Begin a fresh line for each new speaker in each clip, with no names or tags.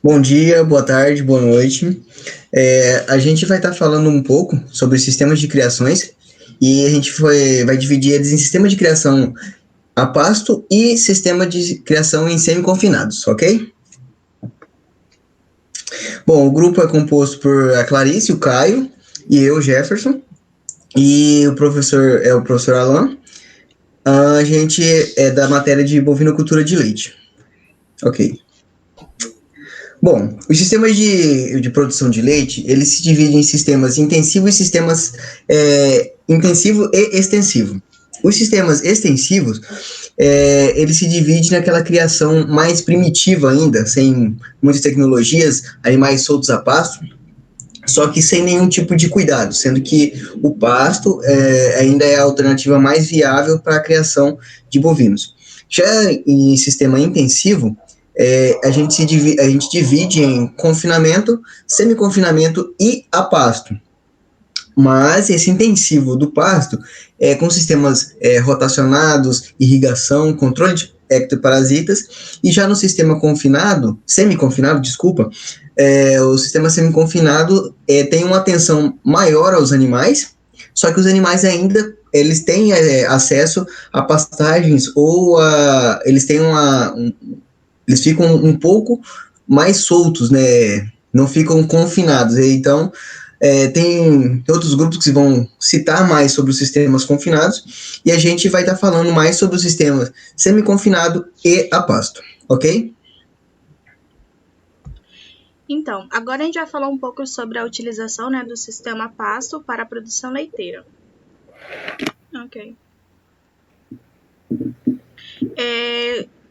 Bom dia, boa tarde, boa noite. A gente vai estar falando um pouco sobre sistemas de criações e a gente vai dividir eles em sistema de criação a pasto e sistema de criação em semi-confinados, ok? Bom, o grupo é composto por a Clarice, o Caio e eu, Jefferson, e o professor é o professor Alan. A gente é da matéria de bovinocultura de leite, ok? Bom, os sistemas de produção de leite, eles se dividem em sistemas intensivo e sistemas intensivo e extensivo. Os sistemas extensivos, eles se dividem naquela criação mais primitiva ainda, sem muitas tecnologias, animais soltos a pasto, só que sem nenhum tipo de cuidado, sendo que o pasto ainda é a alternativa mais viável para a criação de bovinos. Já em sistema intensivo, a gente divide em confinamento, semi-confinamento e a pasto. Mas esse intensivo do pasto é com sistemas rotacionados, irrigação, controle de ectoparasitas, e já no sistema confinado, semi-confinado, desculpa, o sistema semi-confinado tem uma atenção maior aos animais, só que os animais ainda eles têm acesso a pastagens ou eles têm eles ficam um pouco mais soltos, né? Não ficam confinados. Então, tem outros grupos que vão citar mais sobre os sistemas confinados e a gente vai estar falando mais sobre os sistemas semi-confinado e a pasto, ok?
Então, agora a gente vai falar um pouco sobre a utilização, né, do sistema pasto para a produção leiteira. Ok.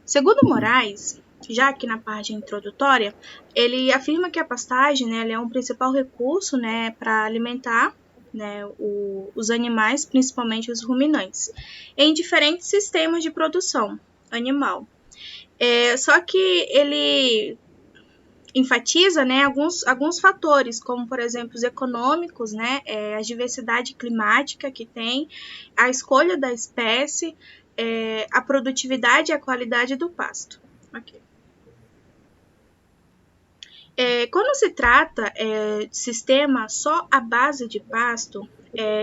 Segundo Moraes, já aqui na parte introdutória, ele afirma que a pastagem, né, ela é um principal recurso, né, para alimentar, né, os animais, principalmente os ruminantes, em diferentes sistemas de produção animal. Só que ele enfatiza, né, alguns fatores, como por exemplo os econômicos, né, a diversidade climática que tem, a escolha da espécie, a produtividade e a qualidade do pasto. Okay. Quando se trata de sistema só à base de pasto,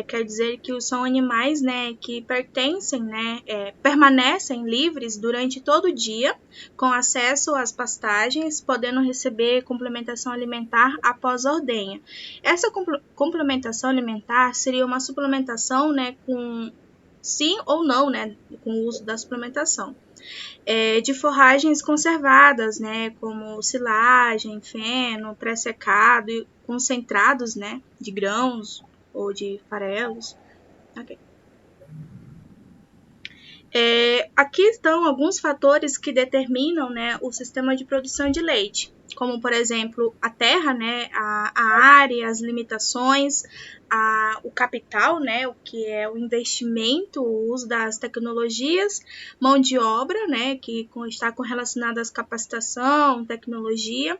quer dizer que são animais, né, que pertencem, né, permanecem livres durante todo o dia, com acesso às pastagens, podendo receber complementação alimentar após a ordenha. Essa complementação alimentar seria uma suplementação, né, com sim ou não, né, com o uso da suplementação. De forragens conservadas, né, como silagem, feno, pré-secado e concentrados, né, de grãos ou de farelos. Okay. Aqui estão alguns fatores que determinam, né, o sistema de produção de leite, como por exemplo a terra, né, a área, as limitações, o capital, né, o que é o investimento, o uso das tecnologias, mão de obra, né, que está relacionada às capacitação, tecnologia,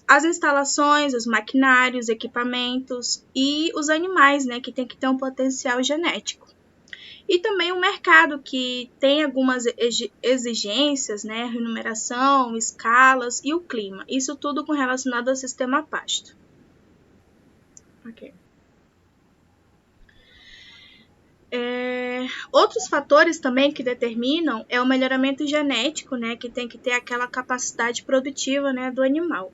as instalações, os maquinários, equipamentos e os animais, né, que tem que ter um potencial genético. E também o mercado, que tem algumas exigências, né, remuneração, escalas e o clima. Isso tudo relacionado ao sistema pasto. Ok. Outros fatores também que determinam é o melhoramento genético, né, que tem que ter aquela capacidade produtiva, né, do animal.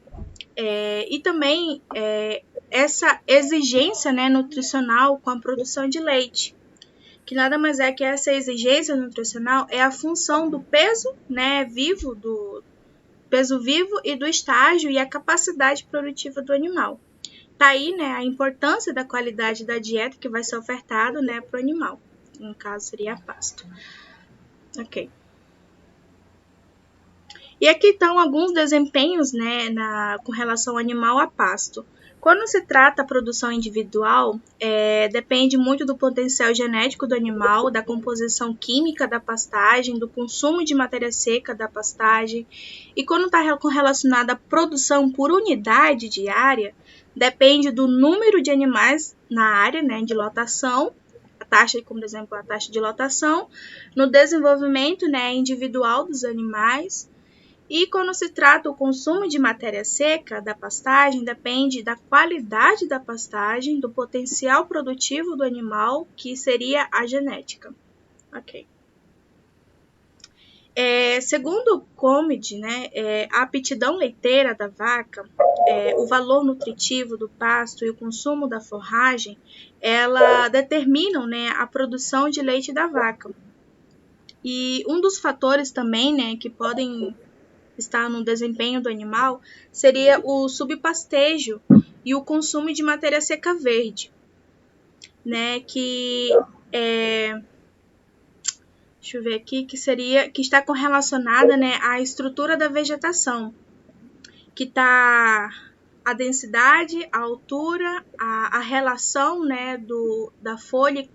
E também essa exigência, né, nutricional com a produção de leite, que nada mais é que essa exigência nutricional é a função do peso, né, vivo, do peso vivo e do estágio e a capacidade produtiva do animal. Tá aí, né, a importância da qualidade da dieta que vai ser ofertada, né, para o animal. No caso, seria a pasto. Ok. E aqui estão alguns desempenhos, né, com relação ao animal a pasto. Quando se trata da produção individual, depende muito do potencial genético do animal, da composição química da pastagem, do consumo de matéria seca da pastagem. E quando está relacionada à produção por unidade diária, depende do número de animais na área, né, de lotação, a taxa, como exemplo, a taxa de lotação, no desenvolvimento, né, individual dos animais, E quando se trata o consumo de matéria seca da pastagem, depende da qualidade da pastagem, do potencial produtivo do animal, que seria a genética. Ok. Segundo o COMID, né, a aptidão leiteira da vaca, o valor nutritivo do pasto e o consumo da forragem, ela determinam, né, a produção de leite da vaca. E um dos fatores também, né, que podem estar no desempenho do animal seria o subpastejo e o consumo de matéria seca verde, né, que deixa eu ver aqui, que está correlacionada, né, à estrutura da vegetação, que está a densidade, a altura, a relação, né, da folha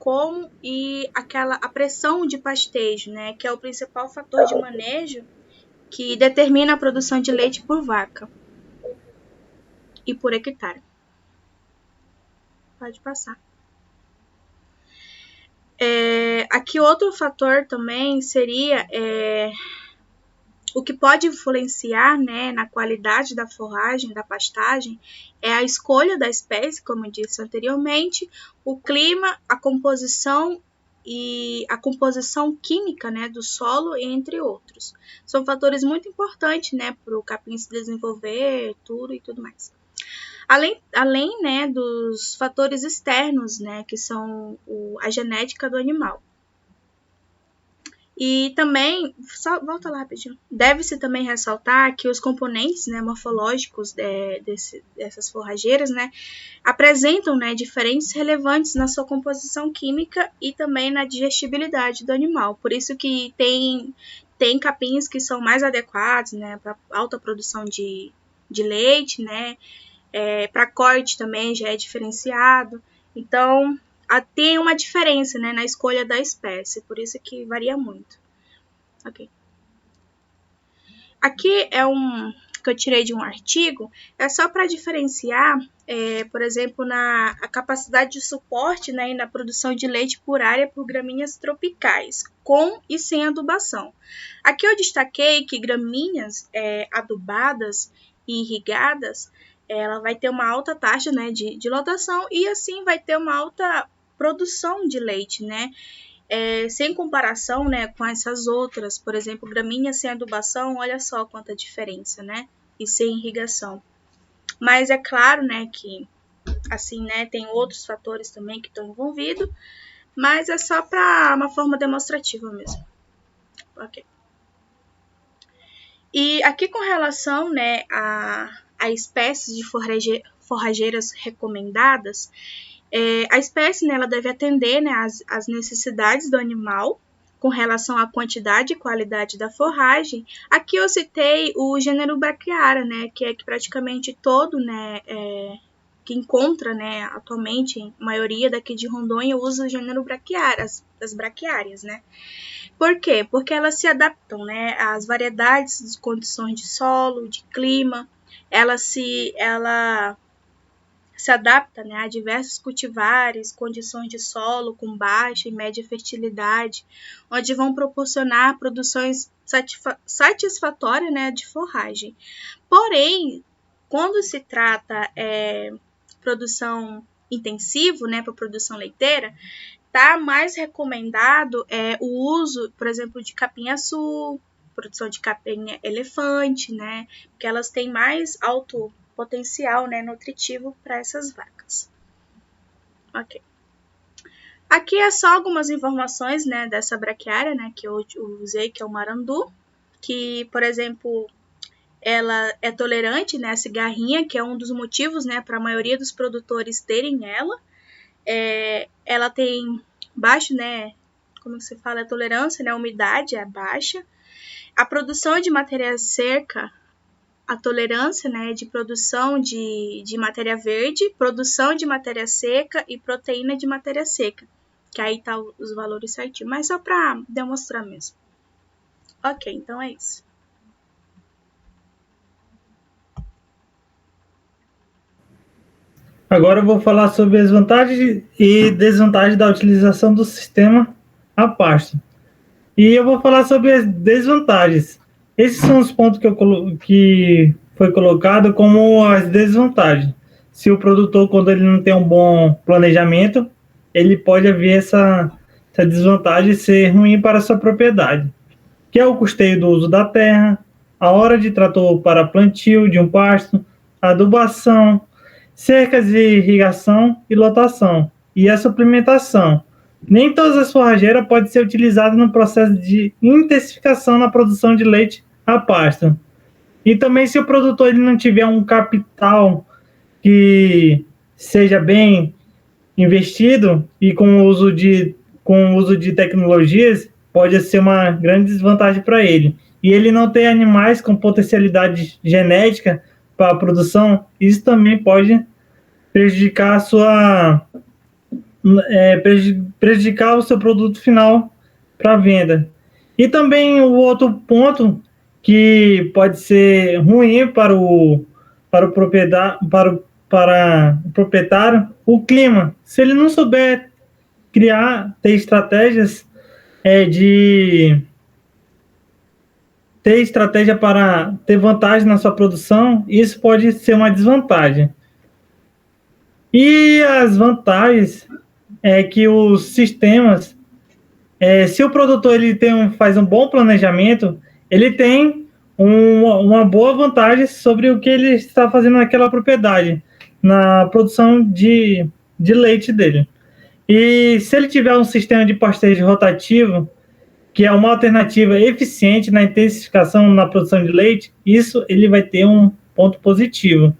e a pressão de pastejo, né, que é o principal fator de manejo que determina a produção de leite por vaca e por hectare. Pode passar. Aqui outro fator também seria o que pode influenciar, né, na qualidade da forragem, da pastagem, é a escolha da espécie, como eu disse anteriormente, o clima, a composição química, né, do solo, entre outros. São fatores muito importantes, né, para o capim se desenvolver, tudo e tudo mais. Além, né, dos fatores externos, né, que são a genética do animal. E também, só volta lá rapidinho, deve-se também ressaltar que os componentes, né, morfológicos dessas forrageiras, né, apresentam, né, diferenças relevantes na sua composição química e também na digestibilidade do animal. Por isso que tem capins que são mais adequados, né, para alta produção de leite, né, para corte também já é diferenciado. Então, tem uma diferença, né, na escolha da espécie, por isso que varia muito. Ok. Aqui é que eu tirei de um artigo, é só para diferenciar, por exemplo, a capacidade de suporte, né, e na produção de leite por área por gramíneas tropicais, com e sem adubação. Aqui eu destaquei que gramíneas adubadas e irrigadas, ela vai ter uma alta taxa, né, de lotação e assim vai ter uma alta produção de leite, né, sem comparação, né, com essas outras, por exemplo, gramíneas sem adubação, olha só quanta diferença, né, e sem irrigação. Mas é claro, né, que assim, né, tem outros fatores também que estão envolvidos, mas é só para uma forma demonstrativa mesmo. Ok. E aqui com relação, né, a espécies de forrageiras recomendadas, a espécie, né, ela deve atender, né, as necessidades do animal com relação à quantidade e qualidade da forragem. Aqui eu citei o gênero Braquiária, né, que é que praticamente todo, né, que encontra, né, atualmente, a maioria daqui de Rondônia usa o gênero Braquiária, as braquiárias, né. Por quê? Porque elas se adaptam, né, às variedades de condições de solo, de clima, ela se adapta, né, a diversos cultivares, condições de solo com baixa e média fertilidade, onde vão proporcionar produções satisfatórias, né, de forragem. Porém, quando se trata produção intensiva, né, para produção leiteira, tá mais recomendado o uso, por exemplo, de capim-açu, produção de capim elefante, né, porque elas têm mais alto potencial, né, nutritivo para essas vacas. Ok. Aqui é só algumas informações, né, dessa braquiária, né, que eu usei, que é o marandu, que, por exemplo, ela é tolerante, né, à cigarrinha, que é um dos motivos, né, para a maioria dos produtores terem ela. Ela tem baixo, né, como se fala, a tolerância, né, a umidade é baixa. A produção de matéria seca, a tolerância, né, de produção de matéria verde, produção de matéria seca e proteína de matéria seca, que aí tá os valores certinhos, mas só para demonstrar mesmo. Ok, então é isso.
Agora eu vou falar sobre as vantagens e desvantagens da utilização do sistema a pasto. E eu vou falar sobre as desvantagens. Esses são os pontos que foi colocado como as desvantagens. Se o produtor, quando ele não tem um bom planejamento, ele pode haver essa desvantagem ser ruim para a sua propriedade, que é o custeio do uso da terra, a hora de trator para plantio de um pasto, adubação, cercas de irrigação e lotação, e a suplementação. Nem todas as forrageiras podem ser utilizadas no processo de intensificação na produção de leite a pasto. E também, se o produtor ele não tiver um capital que seja bem investido e com o uso de tecnologias, pode ser uma grande desvantagem para ele. E ele não ter animais com potencialidade genética para a produção, isso também pode prejudicar prejudicar o seu produto final para venda. E também o outro ponto que pode ser ruim para o proprietário, o clima. Se ele não souber ter estratégias ter estratégia para ter vantagem na sua produção, isso pode ser uma desvantagem. E as vantagens é que os sistemas, se o produtor ele faz um bom planejamento, ele tem uma boa vantagem sobre o que ele está fazendo naquela propriedade, na produção de leite dele. E se ele tiver um sistema de pastejo rotativo, que é uma alternativa eficiente na intensificação na produção de leite, isso ele vai ter um ponto positivo.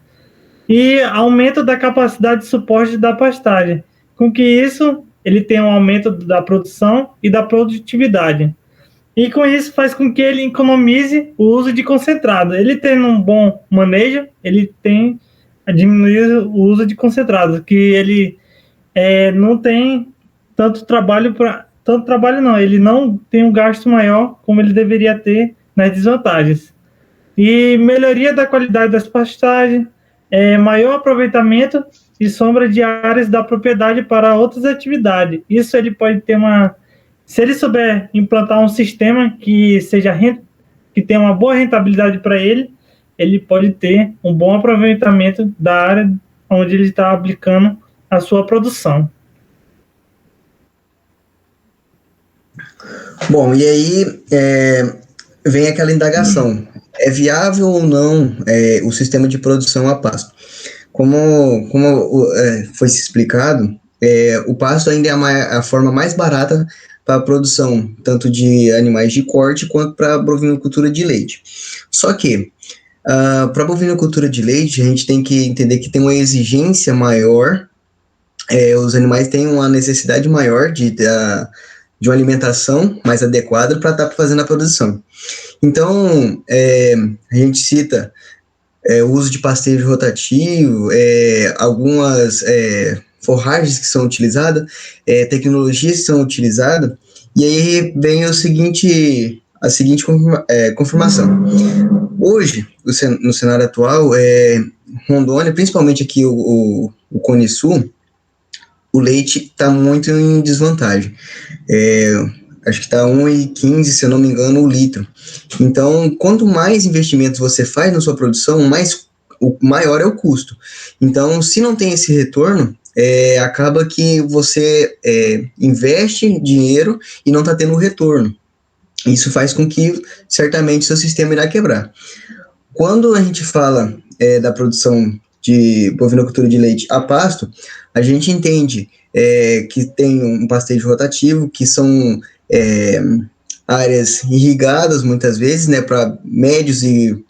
E aumento da capacidade de suporte da pastagem. Com que isso, ele tem um aumento da produção e da produtividade. E com isso faz com que ele economize o uso de concentrado. Ele tendo um bom manejo, ele tem a diminuir o uso de concentrado, que ele não tem tanto trabalho não, ele não tem um gasto maior como ele deveria ter nas desvantagens. E melhoria da qualidade das pastagens, maior aproveitamento e sombra de áreas da propriedade para outras atividades. Isso ele pode ter se ele souber implantar um sistema que tenha uma boa rentabilidade para ele, ele pode ter um bom aproveitamento da área onde ele está aplicando a sua produção.
Bom, e aí vem aquela indagação. É viável ou não o sistema de produção a pasto? Como foi explicado, o pasto ainda é a forma mais barata para a produção, tanto de animais de corte quanto para a bovinocultura de leite. Só que, para a bovinocultura de leite, a gente tem que entender que tem uma exigência maior, os animais têm uma necessidade maior de uma alimentação mais adequada para estar fazendo a produção. Então, a gente cita o uso de pastejo rotativo, algumas forragens que são utilizadas, tecnologias que são utilizadas, e aí vem a seguinte confirmação. Hoje, no cenário atual, Rondônia, principalmente aqui o Cone Sul, o leite está muito em desvantagem. Acho que está 1,15, se eu não me engano, o litro. Então, quanto mais investimentos você faz na sua produção, o maior é o custo. Então, se não tem esse retorno, acaba que você investe dinheiro e não está tendo retorno. Isso faz com que, certamente, seu sistema irá quebrar. Quando a gente fala da produção de bovinocultura de leite a pasto, a gente entende que tem um pastejo rotativo, que são áreas irrigadas, muitas vezes, né, para médios e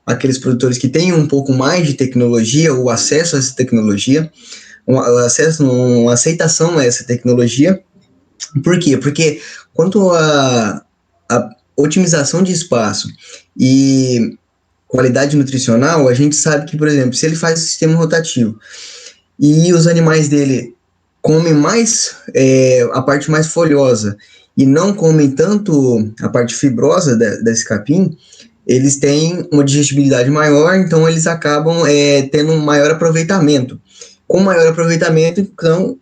aqueles produtores que têm um pouco mais de tecnologia, ou acesso a essa tecnologia, uma aceitação a essa tecnologia. Por quê? Porque quanto a otimização de espaço e qualidade nutricional, a gente sabe que, por exemplo, se ele faz o sistema rotativo e os animais dele comem mais a parte mais folhosa e não comem tanto a parte fibrosa desse capim, eles têm uma digestibilidade maior, então eles acabam tendo um maior aproveitamento. Com maior aproveitamento, então,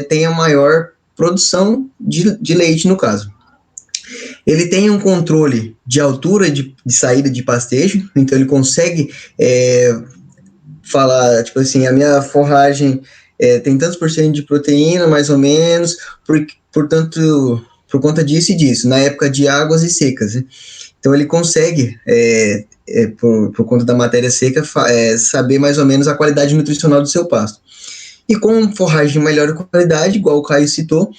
tem a maior produção de leite, no caso. Ele tem um controle de altura de saída de pastejo, então ele consegue falar, tipo assim, a minha forragem tem tantos por cento de proteína, mais ou menos, portanto, por conta disso e disso, na época de águas e secas, né? Então ele consegue, por conta da matéria seca, saber mais ou menos a qualidade nutricional do seu pasto. E com forragem de melhor qualidade, igual o Caio citou,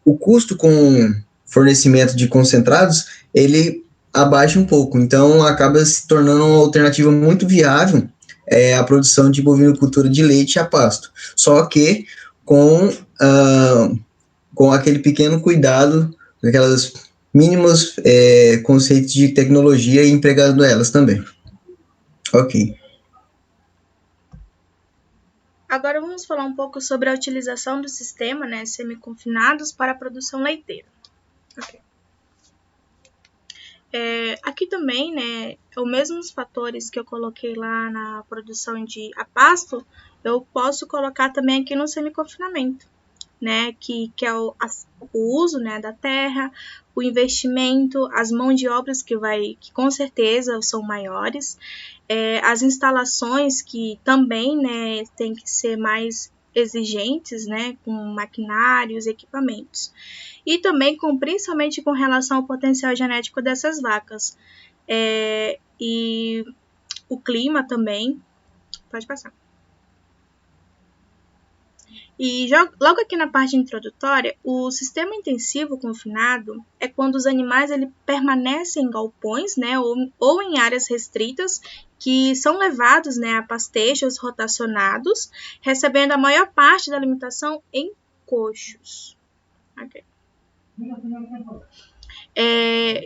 o custo com fornecimento de concentrados, ele abaixa um pouco. Então acaba se tornando uma alternativa muito viável a produção de bovinocultura de leite a pasto. Só que com aquele pequeno cuidado, aquelas mínimos conceitos de tecnologia e empregando elas também. Ok.
Agora vamos falar um pouco sobre a utilização do sistema, né, semi-confinados para a produção leiteira. Okay. Aqui também, né, os mesmos fatores que eu coloquei lá na produção a pasto, eu posso colocar também aqui no semi-confinamento, né, que é o uso, né, da terra, o investimento, as mãos de obras que com certeza são maiores, as instalações que também, né, tem que ser mais exigentes, né, com maquinários, equipamentos. E também principalmente com relação ao potencial genético dessas vacas. E o clima também. Pode passar. E logo aqui na parte introdutória, o sistema intensivo confinado é quando os animais permanecem em galpões, né, ou em áreas restritas, que são levados, né, a pastejos rotacionados, recebendo a maior parte da alimentação em coxos. Okay.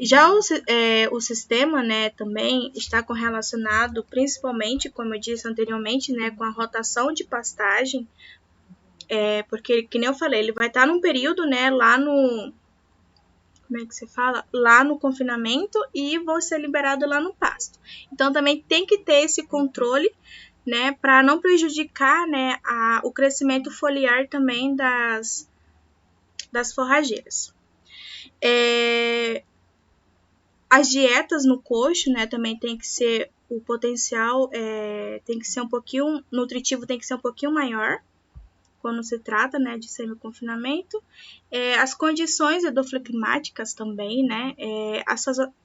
Já o sistema, né, também está correlacionado principalmente, como eu disse anteriormente, né, com a rotação de pastagem, porque, que nem eu falei, ele vai estar num período, né, lá no... Como é que se fala? Lá no confinamento e vão ser liberados lá no pasto. Então, também tem que ter esse controle, né, para não prejudicar, né, o crescimento foliar também das forrageiras. As dietas no coxo, né, também tem que ser o potencial, tem que ser um pouquinho nutritivo, tem que ser um pouquinho maior quando se trata, né, de semi-confinamento. As condições edofoclimáticas também, né,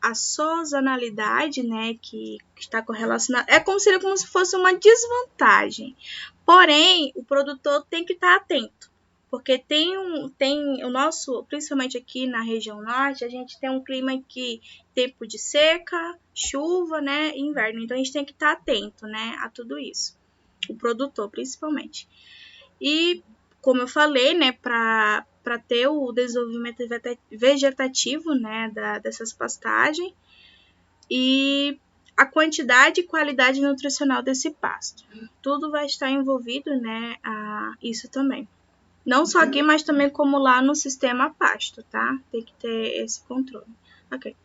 a sazonalidade, né, que está correlacionada, seria como se fosse uma desvantagem. Porém, o produtor tem que estar atento, porque tem o nosso, principalmente aqui na região norte, a gente tem um clima que tempo de seca, chuva, né, e inverno. Então a gente tem que estar atento, né, a tudo isso. O produtor, principalmente. E, como eu falei, né, para ter o desenvolvimento vegetativo, né, dessas pastagens e a quantidade e qualidade nutricional desse pasto. Tudo vai estar envolvido, né, isso também. Não só aqui, mas também como lá no sistema pasto, tá? Tem que ter esse controle. Ok.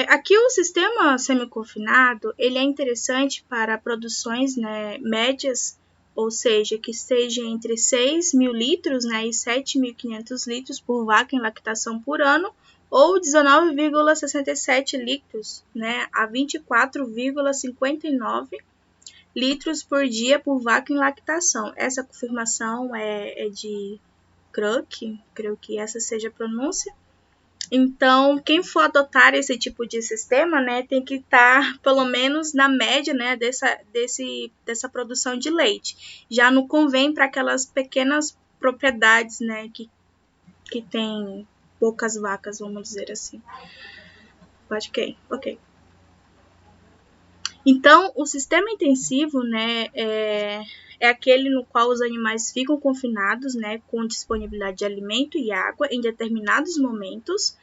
Aqui o sistema semi-confinado, ele é interessante para produções, né, médias, ou seja, que esteja entre 6.000 litros, né, e 7.500 litros por vaca em lactação por ano, ou 19,67 litros, né, a 24,59 litros por dia por vaca em lactação. Essa confirmação é de Kruk, creio que essa seja a pronúncia. Então, quem for adotar esse tipo de sistema, né, tem que estar pelo menos na média, né, dessa produção de leite. Já não convém para aquelas pequenas propriedades, né, que tem poucas vacas, vamos dizer assim. Ok. Então, o sistema intensivo, né, é aquele no qual os animais ficam confinados, né, com disponibilidade de alimento e água em determinados momentos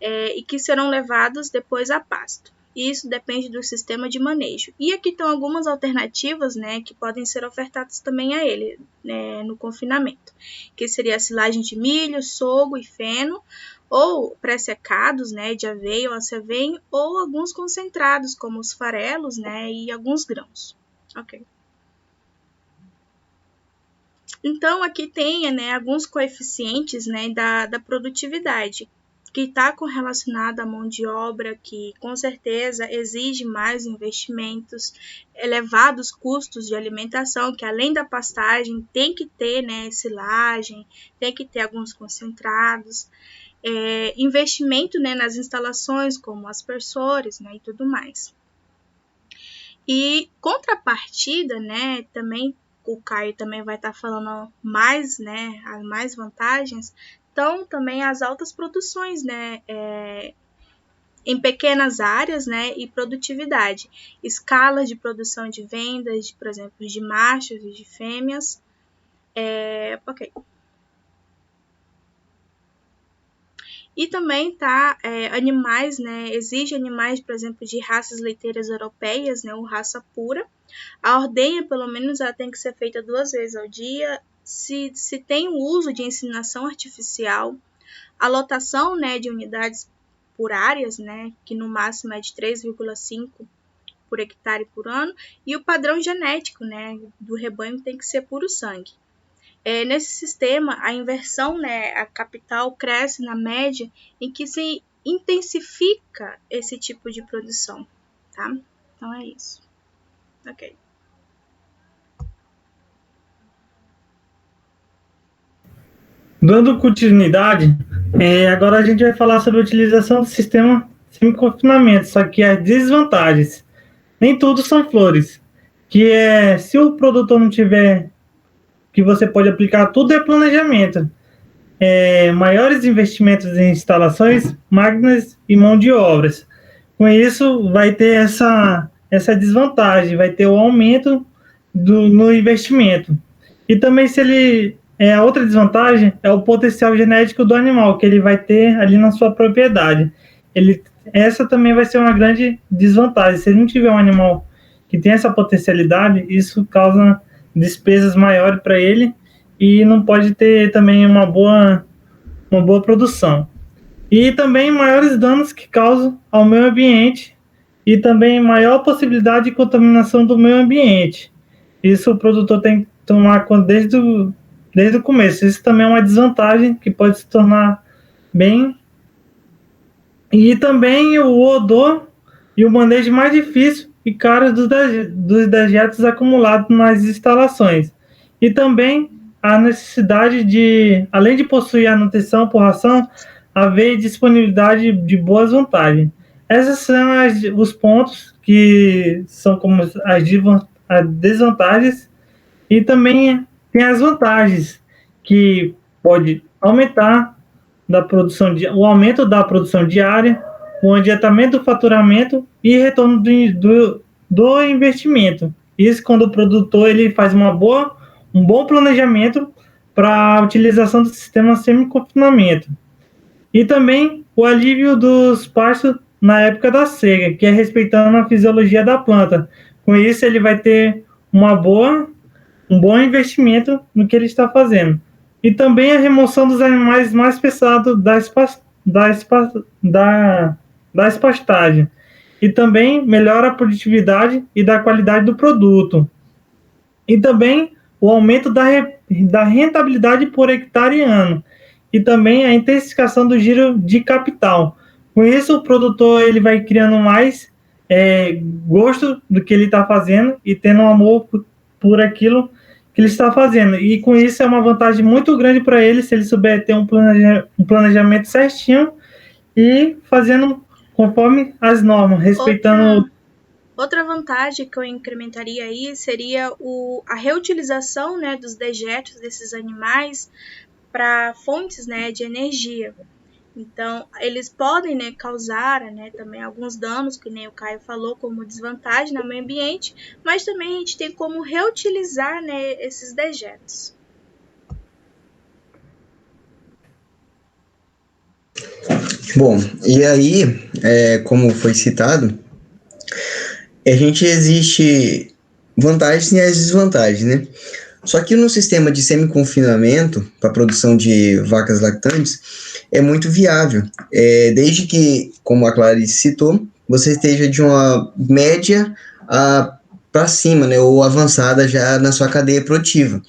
e que serão levados depois a pasto. Isso depende do sistema de manejo. E aqui estão algumas alternativas, né, que podem ser ofertadas também a ele, né, no confinamento, que seria a silagem de milho, sorgo e feno, ou pré-secados, né, de aveia ou acevenho, ou alguns concentrados, como os farelos, né, e alguns grãos. Ok. Então, aqui tem, né, alguns coeficientes, né, da produtividade, que está correlacionado à mão de obra, que com certeza exige mais investimentos, elevados custos de alimentação, que além da pastagem tem que ter, né, silagem, tem que ter alguns concentrados, investimento, né, nas instalações como aspersores, né, e tudo mais. E contrapartida, né, também o Caio também vai estar falando mais, né, as mais vantagens, então também as altas produções, né, em pequenas áreas, né, e produtividade, escalas de produção de vendas, por exemplo, de machos e de fêmeas, ok. E também animais, né, exige animais, por exemplo, de raças leiteiras europeias, né, ou raça pura. A ordenha, pelo menos, ela tem que ser feita 2 vezes ao dia. Se tem o uso de inseminação artificial, a lotação, né, de unidades por áreas, né, que no máximo é de 3,5 por hectare por ano, e o padrão genético, né, do rebanho tem que ser puro sangue. Nesse sistema, a inversão, né, a capital cresce na média em que se intensifica esse tipo de produção, tá? Então é isso. Ok.
Dando continuidade, agora a gente vai falar sobre a utilização do sistema semi-confinamento, só que as desvantagens. Nem tudo são flores, que se o produtor não tiver, que você pode aplicar, tudo é planejamento. Maiores investimentos em instalações, máquinas e mão de obras. Com isso, vai ter essa desvantagem, vai ter o aumento no investimento. E também a outra desvantagem é o potencial genético do animal que ele vai ter ali na sua propriedade. Essa também vai ser uma grande desvantagem. Se ele não tiver um animal que tem essa potencialidade, isso causa despesas maiores para ele e não pode ter também uma boa produção. E também maiores danos que causam ao meio ambiente e também maior possibilidade de contaminação do meio ambiente. Isso o produtor tem que tomar conta desde o começo. Isso também é uma desvantagem que pode se tornar bem. E também o odor e o manejo mais difícil e caro dos dejetos acumulados nas instalações. E também a necessidade de, além de possuir a nutrição por ração, haver disponibilidade de boas vantagens. Esses são os pontos que são como as desvantagens, e também tem as vantagens, que pode aumentar o aumento da produção diária, o adiantamento do faturamento e retorno do investimento. Isso quando o produtor ele faz um bom planejamento para a utilização do sistema semi-confinamento. E também o alívio dos pastos na época da seca, que é respeitando a fisiologia da planta. Com isso, ele vai ter um bom investimento no que ele está fazendo. E também a remoção dos animais mais pesados da espastagem. E também melhora a produtividade e da qualidade do produto. E também o aumento da rentabilidade por hectare ano. E também a intensificação do giro de capital. Com isso, o produtor ele vai criando mais gosto do que ele está fazendo e tendo um amor por aquilo que ele está fazendo. E com isso é uma vantagem muito grande para ele, se ele souber ter um planejamento certinho e fazendo conforme as normas, respeitando...
Outra vantagem que eu incrementaria aí seria a reutilização, né, dos dejetos desses animais para fontes, né, de energia. Então, eles podem, né, causar, né, também alguns danos, que nem o Caio falou, como desvantagem no meio ambiente, mas também a gente tem como reutilizar, né, esses dejetos.
Bom, e aí, como foi citado, existe vantagens e as desvantagens, né? Só que no sistema de semi-confinamento para a produção de vacas lactantes é muito viável, desde que, como a Clarice citou, você esteja de uma média para cima, né, ou avançada já na sua cadeia produtiva.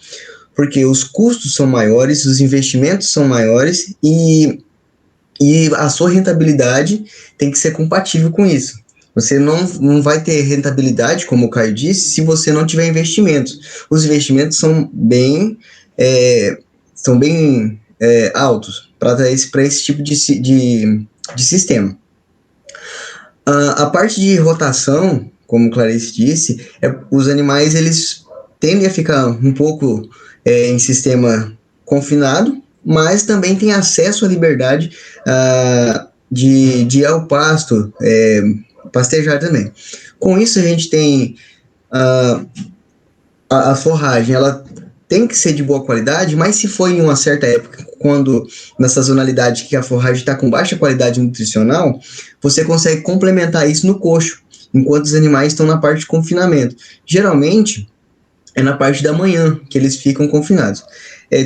porque os custos são maiores, os investimentos são maiores e a sua rentabilidade tem que ser compatível com isso. Você não vai ter rentabilidade, como o Caio disse, se você não tiver investimentos. Os investimentos são bem altos para esse tipo de sistema. A parte de rotação, como o Clarice disse, os animais eles tendem a ficar um pouco em sistema confinado, mas também tem acesso à liberdade de ir ao pasto, pastejar também. Com isso, a gente tem a forragem, ela tem que ser de boa qualidade, mas se for em uma certa época, quando na sazonalidade que a forragem está com baixa qualidade nutricional, você consegue complementar isso no coxo, enquanto os animais estão na parte de confinamento. Geralmente, é na parte da manhã que eles ficam confinados.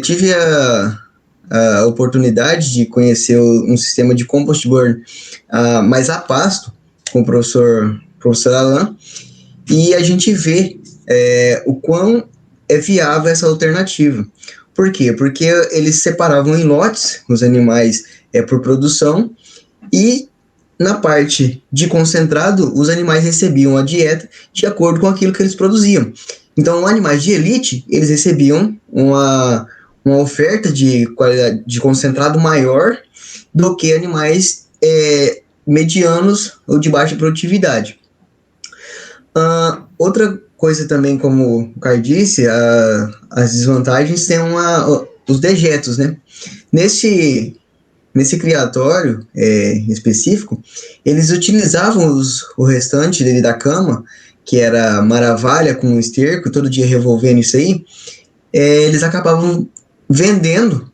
Tive a oportunidade de conhecer um sistema de compost burn mais a pasto, com o professor Alain, e a gente vê o quão é viável essa alternativa. Por quê? Porque eles separavam em lotes os animais por produção e na parte de concentrado, os animais recebiam a dieta de acordo com aquilo que eles produziam. Então, animais de elite, eles recebiam uma oferta de qualidade de concentrado maior do que animais medianos ou de baixa produtividade. Outra coisa também, como o Caio disse, as desvantagens tem os dejetos, né? Nesse criatório específico, eles utilizavam o restante dele da cama, que era maravalha com esterco, todo dia revolvendo isso aí, eles acabavam vendendo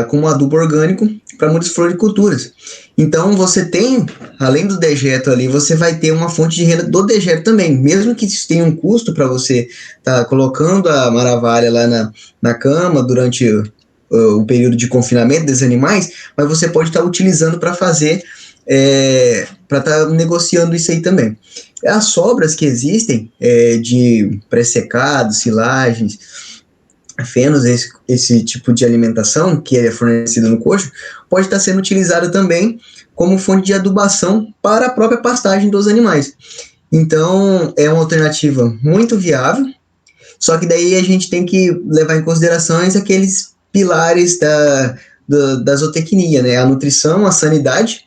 como adubo orgânico para muitas floriculturas. Então você tem, além do dejeto ali, você vai ter uma fonte de renda do dejeto também, mesmo que isso tenha um custo para você estar colocando a maravalha lá na cama durante o período de confinamento dos animais, mas você pode estar utilizando para fazer, para estar negociando isso aí também. As sobras que existem de pré-secados, silagens, fenos, esse tipo de alimentação que é fornecida no coxo, pode estar sendo utilizada também como fonte de adubação para a própria pastagem dos animais. Então, é uma alternativa muito viável, só que daí a gente tem que levar em consideração aqueles pilares da zootecnia, né? A nutrição, a sanidade.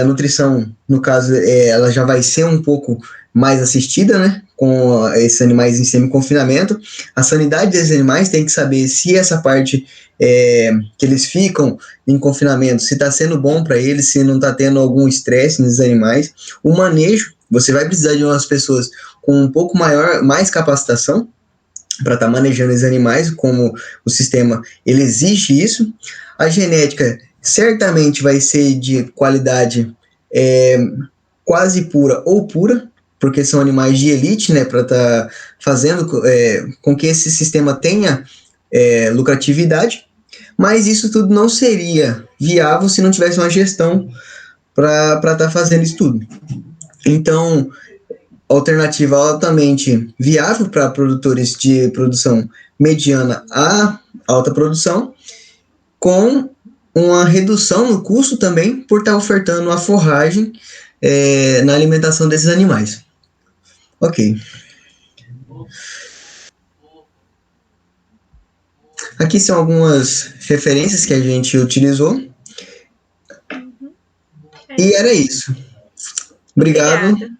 A nutrição, no caso, ela já vai ser um pouco mais assistida, né? Com esses animais em semi-confinamento. A sanidade desses animais tem que saber se essa parte que eles ficam em confinamento, se está sendo bom para eles, se não está tendo algum estresse nos animais. O manejo, você vai precisar de umas pessoas com um pouco mais capacitação para estar manejando os animais, como o sistema ele exige isso. A genética certamente vai ser de qualidade quase pura ou pura, porque são animais de elite, né, para estar fazendo com que esse sistema tenha lucratividade, mas isso tudo não seria viável se não tivesse uma gestão para estar fazendo isso tudo. Então, alternativa altamente viável para produtores de produção mediana a alta produção, com uma redução no custo também, por estar ofertando a forragem na alimentação desses animais. Ok. Aqui são algumas referências que a gente utilizou. E era isso. Obrigado.
Obrigada.